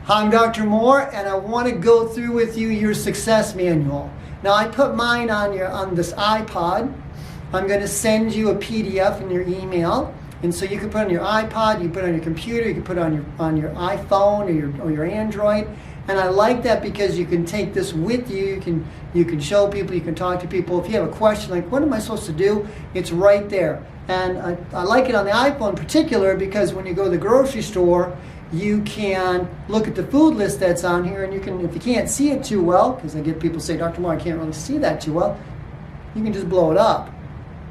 Hi, I'm Dr. Moore, and I want to go through with you your success manual. Now, I put mine on this iPod. I'm going to send you a PDF in your email, and so you can put it on your iPod, you can put it on your computer, you can put it on your iPhone or your Android. And I like that because you can take this with you. You can show people, you can talk to people. If you have a question like, what am I supposed to do? It's right there. And I like it on the iPhone in particular because when you go to the grocery store, you can look at the food list that's on here, and you can, if you can't see it too well, because I get people say, Dr. Moore, I can't really see that too well, you can just blow it up.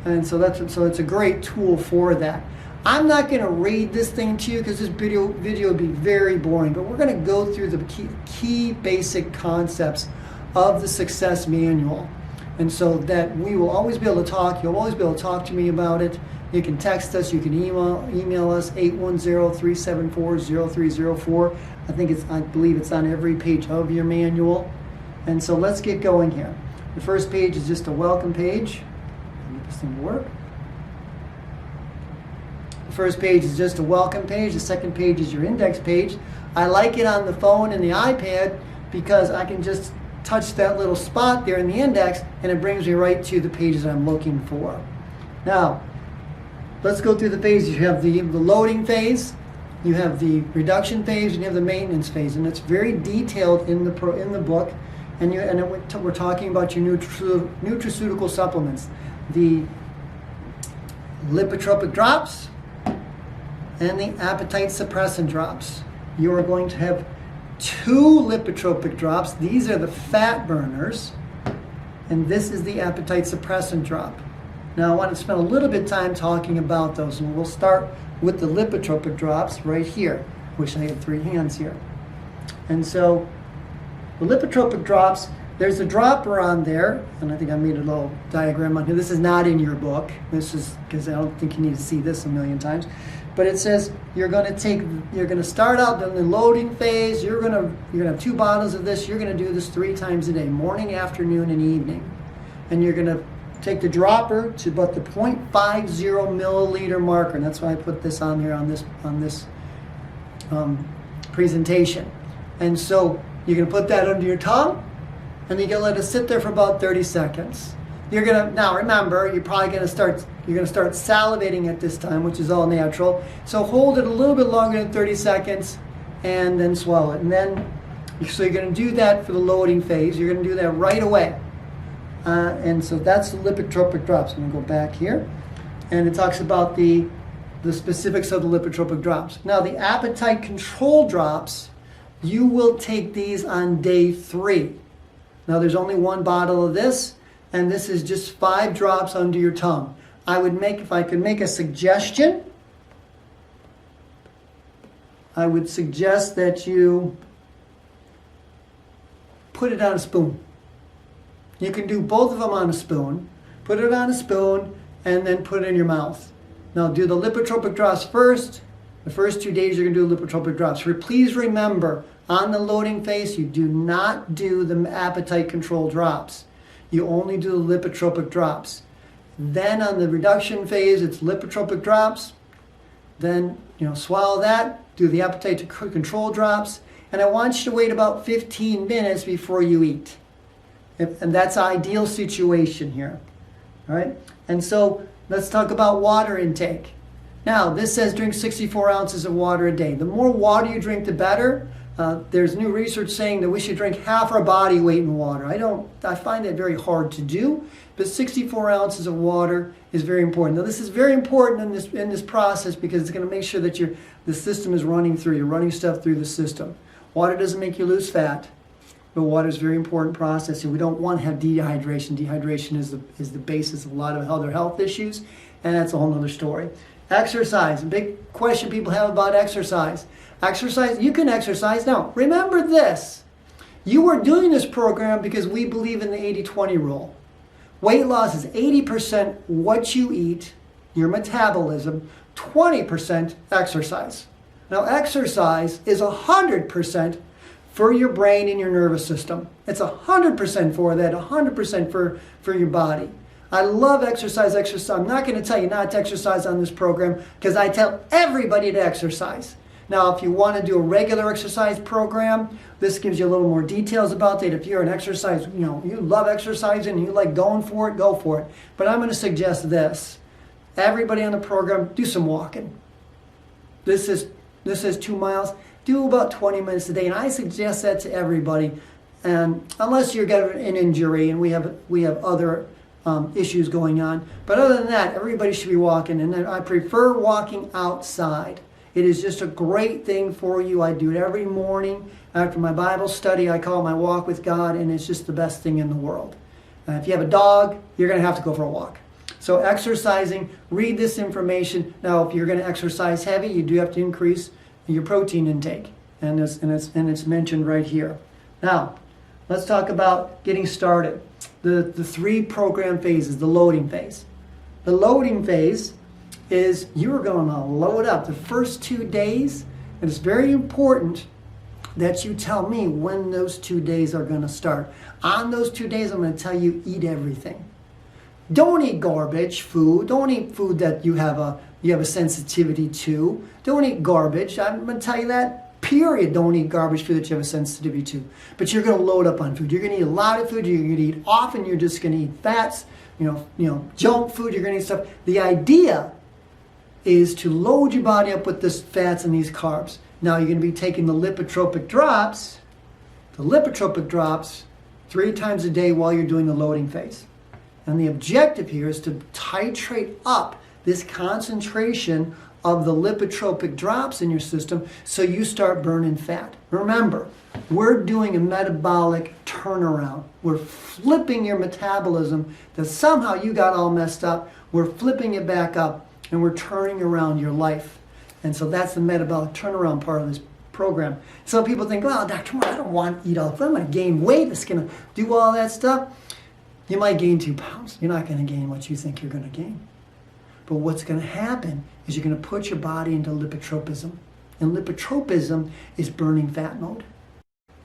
And so it's a great tool for that. I'm not going to read this thing to you because this video would be very boring, but we're going to go through the key basic concepts of the success manual. And so that we will always be able to talk, you'll always be able to talk to me about it. You can text us, you can email us, 810-374-0304. I believe it's on every page of your manual. And so let's get going here. The first page is just a welcome page. Get this thing to work. The first page is just a welcome page. The second page is your index page. I like it on the phone and the iPad because I can just touch that little spot there in the index and it brings me right to the pages I'm looking for. Now, let's go through the phases. You have the loading phase, you have the reduction phase, and you have the maintenance phase, and it's very detailed in the book. And we're talking about your nutraceutical supplements, the Lipotropic Drops and the appetite suppressant drops. You are going to have 2 Lipotropic Drops. These are the fat burners, and this is the appetite suppressant drop. Now, I want to spend a little bit of time talking about those, and we'll start with the Lipotropic Drops right here. Wish I had 3 hands here. And so, the Lipotropic Drops, there's a dropper on there, and I think I made a little diagram on here. This is not in your book. This is because I don't think you need to see this a million times. But it says you're going to start out in the loading phase. You're going to have 2 bottles of this. You're going to do this 3 times a day, morning, afternoon, and evening. And you're going to take the dropper to about the 0.50 milliliter marker, and that's why I put this on here on this presentation. And so you're going to put that under your tongue, and you're going to let it sit there for about 30 seconds. Now remember, you're going to start salivating at this time, which is all natural. So hold it a little bit longer than 30 seconds, and then swallow it. And then, so you're going to do that for the loading phase. You're going to do that right away. And so that's the Lipotropic Drops. I'm going to go back here. And it talks about the specifics of the Lipotropic Drops. Now, the appetite control drops, you will take these on day 3. Now, there's only 1 bottle of this, and this is just 5 drops under your tongue. If I could make a suggestion, I would suggest that you put it on a spoon. You can do both of them on a spoon. Put it on a spoon and then put it in your mouth. Now do the Lipotropic Drops first. The first 2 days you're going to do Lipotropic Drops. Please remember, on the loading phase, you do not do the appetite control drops. You only do the Lipotropic Drops. Then on the reduction phase, it's Lipotropic Drops. Then, swallow that, do the appetite control drops. And I want you to wait about 15 minutes before you eat. And that's an ideal situation here. All right? And so let's talk about water intake. Now, this says drink 64 ounces of water a day. The more water you drink, the better. There's new research saying that we should drink half our body weight in water. I find that very hard to do, but 64 ounces of water is very important. Now, this is very important in this process because it's going to make sure that the system is running through. You're running stuff through the system. Water doesn't make you lose fat. But water is a very important process, and we don't want to have dehydration. Dehydration is the basis of a lot of other health issues, and that's a whole other story. Exercise, a big question people have about exercise. Exercise, you can exercise. Now, remember this. You are doing this program because we believe in the 80-20 rule. Weight loss is 80% what you eat, your metabolism, 20% exercise. Now, exercise is 100% for your brain and your nervous system. It's 100% for that, 100% for your body. I love exercise. I'm not going to tell you not to exercise on this program because I tell everybody to exercise. Now, if you want to do a regular exercise program, this gives you a little more details about it. If you're an exercise, you love exercising and you like going for it, go for it. But I'm going to suggest this. Everybody on the program, do some walking. This is 2 miles. Do about 20 minutes a day, and I suggest that to everybody. And unless you're getting an injury, and we have other issues going on, but other than that, everybody should be walking. And I prefer walking outside. It is just a great thing for you. I do it every morning after my Bible study. I call it my walk with God, and it's just the best thing in the world. If you have a dog, you're going to have to go for a walk. So exercising, read this information. Now, if you're going to exercise heavy, you do have to increase your protein intake, and it's mentioned right here. Now, let's talk about getting started. The 3 program phases, the loading phase. The loading phase is you're going to load up the first 2 days, and it's very important that you tell me when those 2 days are going to start. On those 2 days, I'm going to tell you, eat everything. Don't eat garbage food. Don't eat food that you have a sensitivity to. Don't eat garbage. I'm going to tell you that, period. Don't eat garbage food that you have a sensitivity to. But you're going to load up on food. You're going to eat a lot of food. You're going to eat often. You're just going to eat fats, junk food. You're going to eat stuff. The idea is to load your body up with this fats and these carbs. Now you're going to be taking the Lipotropic Drops, 3 times a day while you're doing the loading phase. And the objective here is to titrate up this concentration of the Lipotropic Drops in your system so you start burning fat. Remember, we're doing a metabolic turnaround. We're flipping your metabolism that somehow you got all messed up. We're flipping it back up, and we're turning around your life. And so that's the metabolic turnaround part of this program. Some people think, well, Dr. Moore, I don't want to eat all the food. I'm going to gain weight. It's going to do all that stuff. You might gain 2 pounds. You're not going to gain what you think you're going to gain. But what's going to happen is you're going to put your body into lipotropism. And lipotropism is burning fat mode.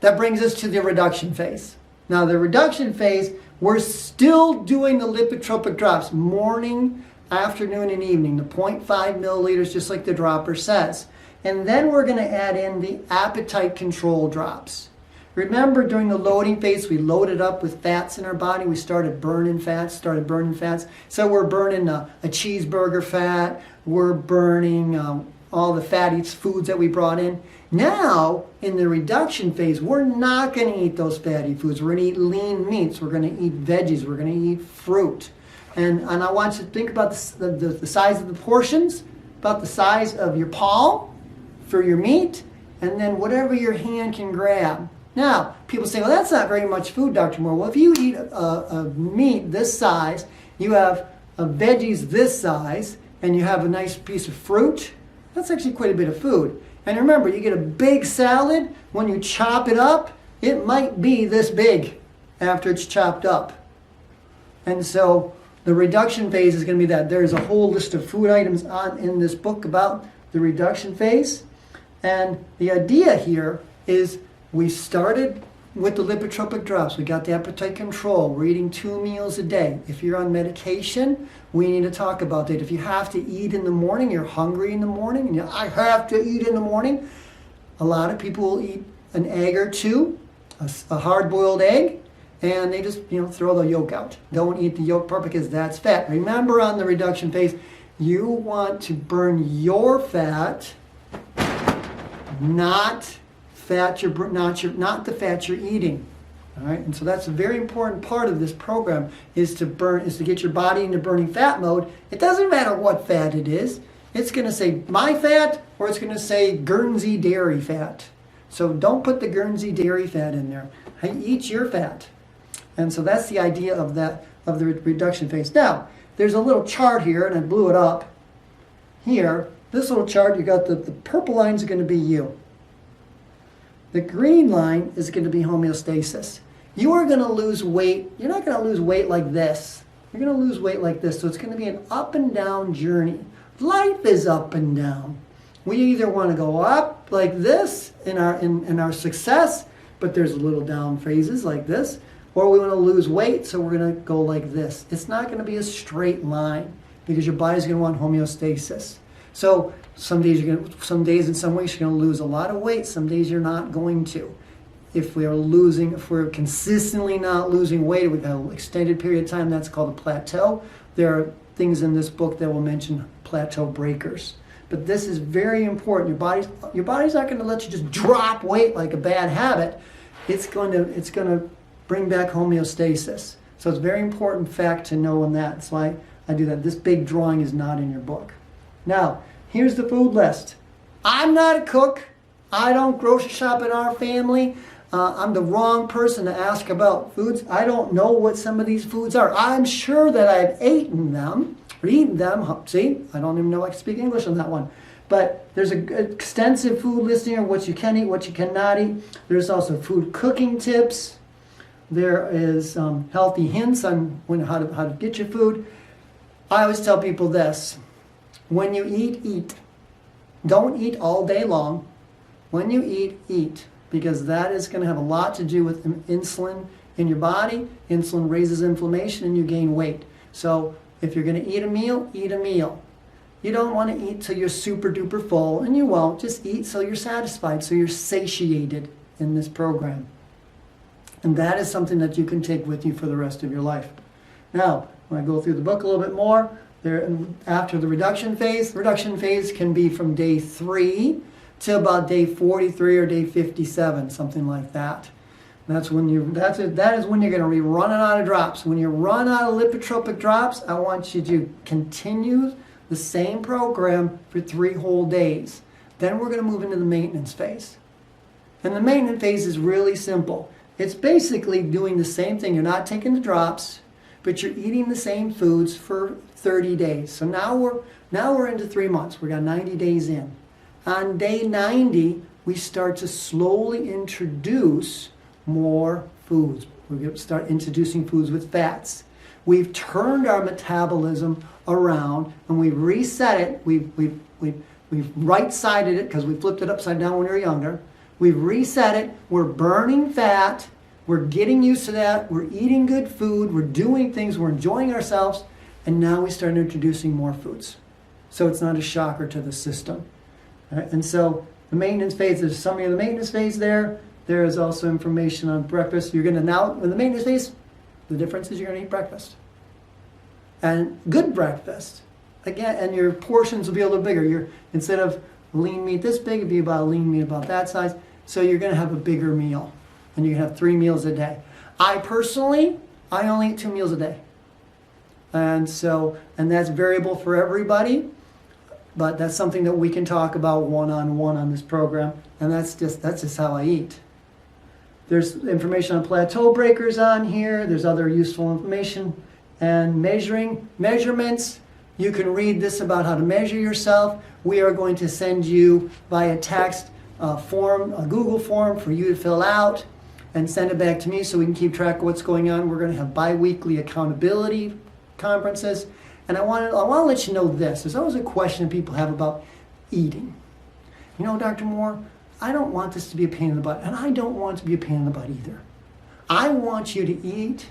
That brings us to the reduction phase. Now, the reduction phase, we're still doing the Lipotropic Drops morning, afternoon, and evening, the 0.5 milliliters, just like the dropper says. And then we're going to add in the appetite control drops. Remember, during the loading phase, we loaded up with fats in our body. We started burning fats. So we're burning a cheeseburger fat. We're burning all the fatty foods that we brought in. Now, in the reduction phase, we're not going to eat those fatty foods. We're going to eat lean meats. We're going to eat veggies. We're going to eat fruit. And I want you to think about the size of the portions, about the size of your palm for your meat, and then whatever your hand can grab. Now, people say, well, that's not very much food, Dr. Moore. Well, if you eat a meat this size, you have veggies this size, and you have a nice piece of fruit, that's actually quite a bit of food. And remember, you get a big salad, when you chop it up, it might be this big after it's chopped up. And so the reduction phase is going to be that. There's a whole list of food items in this book about the reduction phase. And the idea here is we started with the Lipotropic Drops. We got the appetite control. We're eating 2 meals a day. If you're on medication, we need to talk about that. If you have to eat in the morning, you're hungry in the morning, and I have to eat in the morning, a lot of people will eat an egg or two, a hard-boiled egg, and they just throw the yolk out. Don't eat the yolk part because that's fat. Remember, on the reduction phase, you want to burn your fat, not the fat you're eating. All right, and so that's a very important part of this program is to get your body into burning fat mode. It doesn't matter what fat it is. It's going to say my fat, or it's going to say Guernsey dairy fat. So don't put the Guernsey dairy fat in there. Eat your fat. And so that's the idea of the reduction phase. Now, there's a little chart here, and I blew it up. Here, this little chart, you got the purple lines are going to be you. The green line is going to be homeostasis. You are going to lose weight. You're not going to lose weight like this. You're going to lose weight like this. So it's going to be an up and down journey. Life is up and down. We either want to go up like this in our success, but there's little down phases like this, or we want to lose weight, so we're going to go like this. It's not going to be a straight line because your body's going to want homeostasis. So some days in some ways you're going to lose a lot of weight. Some days you're not going to. If we're consistently not losing weight, we've had an extended period of time, that's called a plateau. There are things in this book that will mention plateau breakers. But this is very important. Your body's not going to let you just drop weight like a bad habit. It's going to bring back homeostasis. So it's a very important fact to know in that. That's why I do that. This big drawing is not in your book. Now, here's the food list. I'm not a cook. I don't grocery shop in our family. I'm the wrong person to ask about foods. I don't know what some of these foods are. I'm sure that I've eaten them. See, I don't even know I can speak English on that one. But there's an extensive food listing of what you can eat, what you cannot eat. There's also food cooking tips. There is healthy hints on how to get your food. I always tell people this. When you eat, eat. Don't eat all day long. When you eat, eat. Because that is going to have a lot to do with insulin in your body. Insulin raises inflammation and you gain weight. So if you're going to eat a meal, eat a meal. You don't want to eat till you're super duper full, and you won't. Just eat so you're satisfied, so you're satiated in this program. And that is something that you can take with you for the rest of your life. Now, when I go through the book a little bit more, after the reduction phase can be from day 3 to about day 43 or day 57, something like that. That is when you're going to be running out of drops. When you run out of lipotropic drops, I want you to continue the same program for 3 whole days. Then we're going to move into the maintenance phase. And the maintenance phase is really simple. It's basically doing the same thing. You're not taking the drops, but you're eating the same foods for 30 days. So now we're into 3 months. We got 90 days in. On day 90, we start to slowly introduce more foods. We're going to start introducing foods with fats. We've turned our metabolism around and we've reset it. We've right-sided it because we flipped it upside down when we were younger. We've reset it. We're burning fat. We're getting used to that. We're eating good food. We're doing things. We're enjoying ourselves. And now we start introducing more foods. So it's not a shocker to the system. Right? And so the maintenance phase, there's a summary of the maintenance phase there. There is also information on breakfast. You're going to now, in the maintenance phase, the difference is you're going to eat breakfast. And good breakfast. Again, and your portions will be a little bigger. Instead of lean meat this big, it'll be about lean meat about that size. So you're going to have a bigger meal. And you can have 3 meals a day. I only eat 2 meals a day. And that's variable for everybody. But that's something that we can talk about one-on-one on this program. And that's just how I eat. There's information on plateau breakers on here. There's other useful information. And measurements. You can read this about how to measure yourself. We are going to send you via text a Google form for you to fill out and send it back to me so we can keep track of what's going on. We're going to have bi-weekly accountability conferences. And I want to let you know this. There's always a question people have about eating. You know, Dr. Moore, I don't want this to be a pain in the butt. And I don't want to be a pain in the butt either. I want you to eat.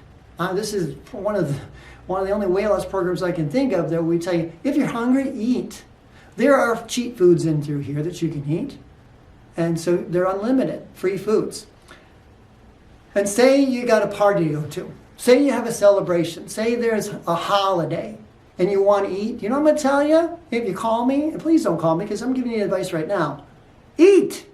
This is one of the only weight loss programs I can think of that we tell you, if you're hungry, eat. There are cheat foods in through here that you can eat. And so they're unlimited, free foods. And say you got a party to go to. Say you have a celebration. Say there's a holiday and you want to eat. You know what I'm going to tell you? If you call me, and please don't call me because I'm giving you advice right now. Eat.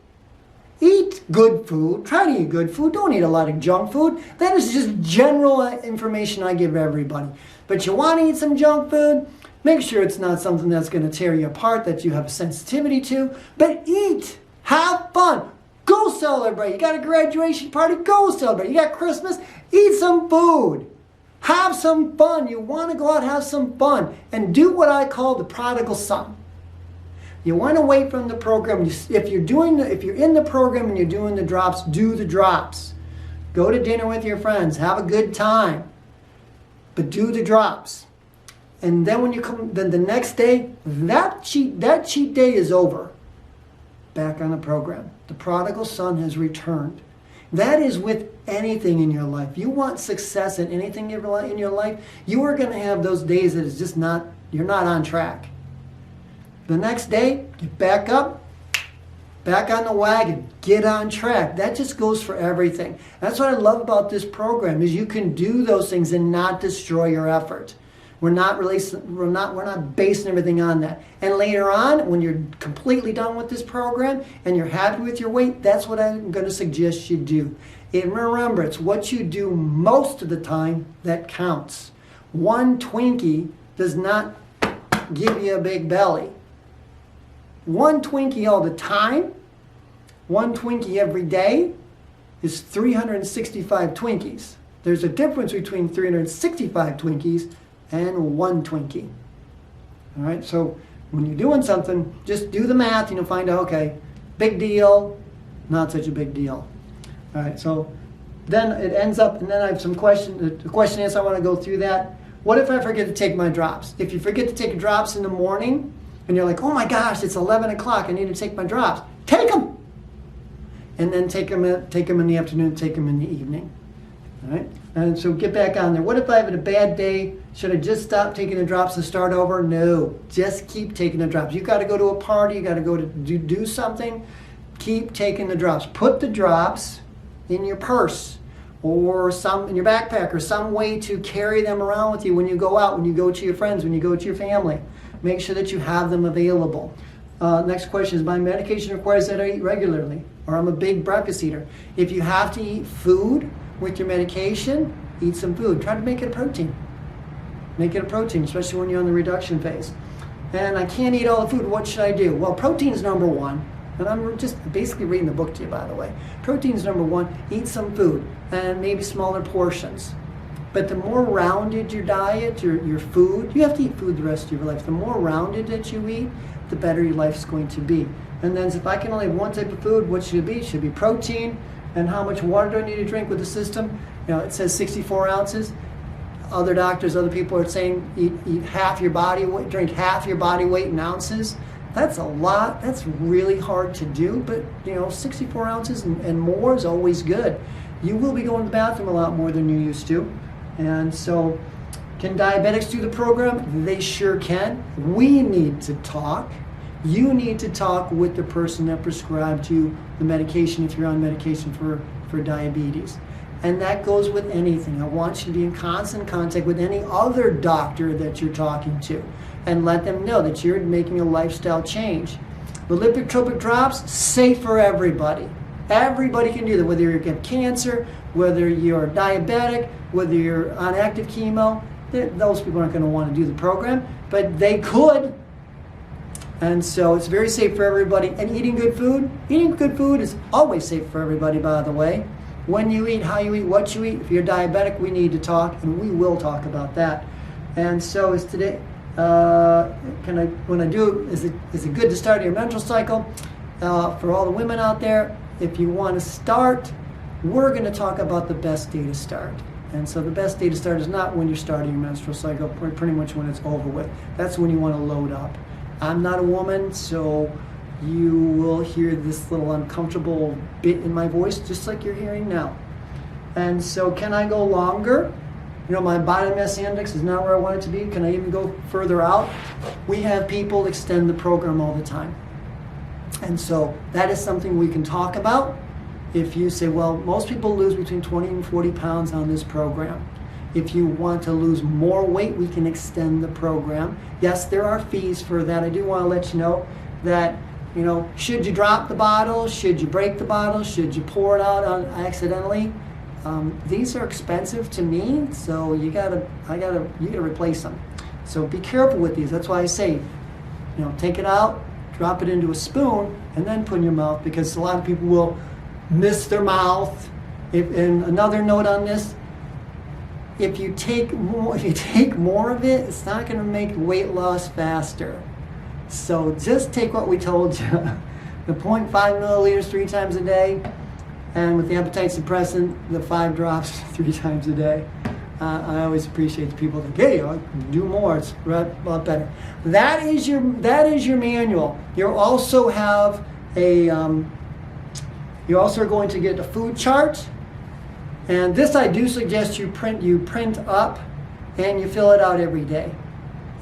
Eat good food. Try to eat good food. Don't eat a lot of junk food. That is just general information I give everybody. But you want to eat some junk food? Make sure it's not something that's going to tear you apart, that you have a sensitivity to. But eat. Have fun. Go celebrate. You got a graduation party? Go celebrate. You got Christmas? Eat some food. Have some fun. You want to go out and have some fun. And do what I call the prodigal son. You want to wait from the program. If you're in the program and you're doing the drops, do the drops. Go to dinner with your friends. Have a good time. But do the drops. And then when you come, then the next day, that cheat day is over. Back on the program. The prodigal son has returned. That is with anything in your life. You want success in anything in your life, you are going to have those days that it's just not, you're not on track. The next day, get back up, back on the wagon, get on track. That just goes for everything. That's what I love about this program, is you can do those things and not destroy your effort. We're not basing everything on that. And later on, when you're completely done with this program and you're happy with your weight, that's what I'm going to suggest you do. And remember, it's what you do most of the time that counts. One Twinkie does not give you a big belly. One Twinkie all the time, one Twinkie every day is 365 Twinkies. There's a difference between 365 Twinkies and one Twinkie. All right, so when you're doing something, just do the math and you'll find out, okay, big deal, not such a big deal. All right, so then it ends up, and then I have some questions. The question is, I want to go through that. What if I forget to take my drops? If you forget to take your drops in the morning, and you're like, oh my gosh, it's 11 o'clock, I need to take my drops. Take them! And then take them in the afternoon, take them in the evening. All right? And so get back on there. What if I have a bad day? Should I just stop taking the drops and start over? No, just keep taking the drops. You got to go to a party, you got to go to do something. Keep taking the drops. Put the drops in your purse or some in your backpack or some way to carry them around with you when you go out, when you go to your friends, when you go to your family. Make sure that you have them available. Next question is, my medication requires that I eat regularly, or I'm a big breakfast eater. If you have to eat food with your medication, eat some food. Try to make it a protein. Make it a protein, especially when you're on the reduction phase. And I can't eat all the food, what should I do? Well, protein is number one. And I'm just basically reading the book to you, by the way. Protein is number one. Eat some food, and maybe smaller portions. But the more rounded your diet, your food, you have to eat food the rest of your life. The more rounded that you eat, the better your life's going to be. And then if I can only have one type of food, what should it be? It should be protein. And how much water do I need to drink with the system? You know, it says 64 ounces. Other doctors, other people are saying eat half your body weight, drink half your body weight in ounces. That's a lot. That's really hard to do. But, 64 ounces and more is always good. You will be going to the bathroom a lot more than you used to. And so, can diabetics do the program? They sure can. We need to talk. You need to talk with the person that prescribed you the medication if you're on medication for diabetes. And that goes with anything. I want you to be in constant contact with any other doctor that you're talking to and let them know that you're making a lifestyle change. The Lipotropic Drops, safe for everybody. Everybody can do that, whether you have cancer, whether you're diabetic, whether you're on active chemo. Those people aren't going to want to do the program, but they could. And so it's very safe for everybody. And eating good food is always safe for everybody, by the way. When you eat, how you eat, what you eat. If you're diabetic, we need to talk, and we will talk about that. And so is today, is it good to start your menstrual cycle? For all the women out there, if you want to start, we're going to talk about the best day to start. And so the best day to start is not when you're starting your menstrual cycle, pretty much when it's over with. That's when you want to load up. I'm not a woman, so you will hear this little uncomfortable bit in my voice, just like you're hearing now. And so can I go longer? My body mass index is not where I want it to be. Can I even go further out? We have people extend the program all the time. And so that is something we can talk about. If you say, well, most people lose between 20 and 40 pounds on this program. If you want to lose more weight, we can extend the program. Yes, there are fees for that. I do want to let you know that, should you drop the bottle? Should you break the bottle? Should you pour it out accidentally? These are expensive to me, so you gotta replace them. So be careful with these. That's why I say, take it out, drop it into a spoon, and then put in your mouth, because a lot of people will miss their mouth. And another note on this, if you take more of it, it's not going to make weight loss faster. So just take what we told you, the 0.5 milliliters 3 times a day, and with the appetite suppressant, the 5 drops 3 times a day. I always appreciate the people that, hey, I can do more. It's a lot better. That is your manual. You also have you also are going to get a food chart. And this I do suggest you print up and you fill it out every day.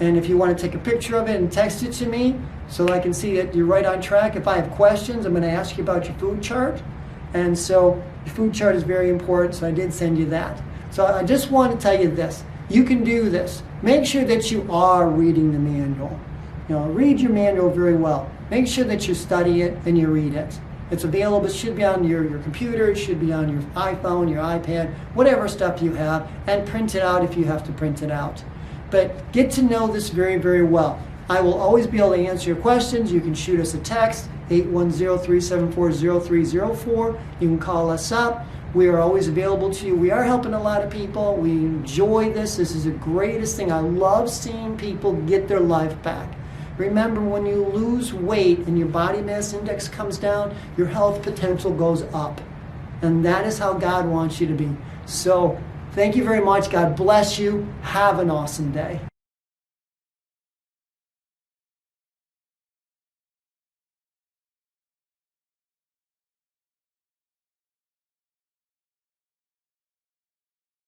And if you want to take a picture of it and text it to me, so I can see that you're right on track. If I have questions, I'm going to ask you about your food chart. And so your food chart is very important, so I did send you that. So I just want to tell you this. You can do this. Make sure that you are reading the manual. Read your manual very well. Make sure that you study it and you read it. It's available. It should be on your computer. It should be on your iPhone, your iPad, whatever stuff you have, and print it out if you have to print it out. But get to know this very, very well. I will always be able to answer your questions. You can shoot us a text, 810-374-0304. You can call us up. We are always available to you. We are helping a lot of people. We enjoy this. This is the greatest thing. I love seeing people get their life back. Remember, when you lose weight and your body mass index comes down, your health potential goes up. And that is how God wants you to be. So, thank you very much. God bless you. Have an awesome day.